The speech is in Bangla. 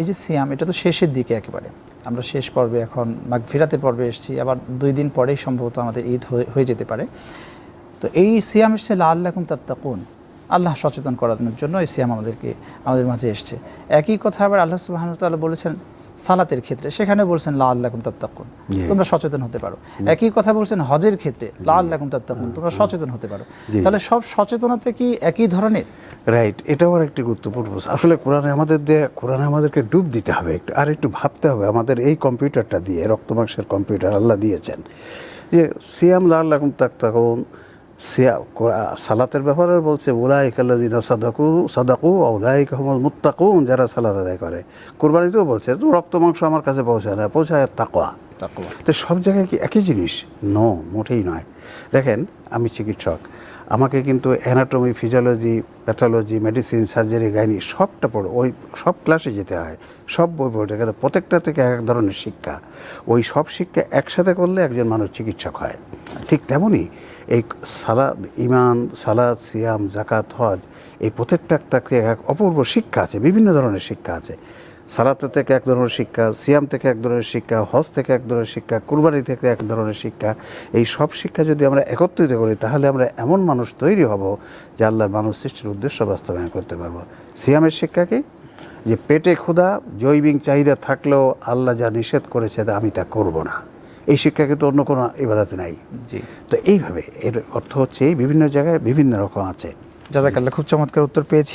এই যে সিয়াম, এটা তো শেষের দিকে একেবারে, আমরা শেষ পর্বে এখন মাগফিরাতের পর্বে এসেছি, আবার 2 দিন পরেই সম্ভবত আমাদের ঈদ হয়ে যেতে পারে। তো এই সিয়াম এসছে লাআল্লাকুম তাত্তাকুন, আল্লাহ সচেতন করানোর জন্য এই সিয়াম আমাদের মাঝে এসছে। একই কথা আবার আল্লাহ সুবহানাহু ওয়া তাআলা বলেছেন সালাতের ক্ষেত্রে, সেখানে বলছেন লাআল্লাকুম তাত্তাকুন, তোমরা সচেতন হতে পারো। একই কথা বলছেন হজের ক্ষেত্রে, লাআল্লাকুম তাত্তাকুন, তোমরা সচেতন হতে পারো। তাহলে সব সচেতনতা কি একই ধরনের? রাইট, এটাও আর একটি গুরুত্বপূর্ণ। আসলে কোরআনে আমাদেরকে ডুব দিতে হবে একটু, আর একটু ভাবতে হবে। আমাদের এই কম্পিউটারটা দিয়ে, রক্ত মাংসের কম্পিউটার আল্লাহ দিয়েছেন, যে সিয়াম লাআল্লাকুম তাত্তাকুন, সালাতের ব্যাপারে বলছে উলাইকাল্লাযিনা সাদাকু ওয়া উলাইকা হুমুল মুত্তাকুন, যারা সালাত আদায় করে। কুরবানিতেও বলছে তুমি রক্ত মাংস আমার কাছে পৌঁছায় তাকওয়া। তো সব জায়গায় কি একই জিনিস? নো, মোটেই নয়। দেখেন, আমি চিকিৎসক, আমাকে কিন্তু anatomy, physiology, pathology, medicine, surgery, gynae সবটা পড়ে, ওই সব ক্লাসে যেতে হয়, সব বই পড়তে গেলে প্রত্যেকটা থেকে এক ধরনের শিক্ষা। ওই সব শিক্ষা একসাথে করলে একজন মানুষ চিকিৎসক হয়। ঠিক তেমনই এই সালাদ, ইমান, সালাদ, সিয়াম, জাকাত, হজ, এই প্রত্যেকটা থেকে এক অপূর্ব শিক্ষা আছে, বিভিন্ন ধরনের শিক্ষা আছে। সালাত থেকে এক ধরনের শিক্ষা, সিয়াম থেকে এক ধরনের শিক্ষা, হজ থেকে এক ধরনের শিক্ষা, কুরবানি থেকে এক ধরনের শিক্ষা। এই সব শিক্ষা যদি আমরা একত্রিত করি, তাহলে আমরা এমন মানুষ তৈরি হব যে আল্লাহর মানব সৃষ্টির উদ্দেশ্য বাস্তবায়ন করতে পারবো। সিয়ামের শিক্ষা কি? যে পেটে ক্ষুধা, জৈবিক চাহিদা থাকলেও আল্লাহ যা নিষেধ করেছে আমি তা করব না। এই শিক্ষা কিন্তু অন্য কোনো ইবাদতে নাই। তো এইভাবে এর অর্থ হচ্ছে বিভিন্ন জায়গায় বিভিন্ন রকম আছে। জাযাকাল্লাহ, খুব চমৎকার উত্তর পেয়েছি।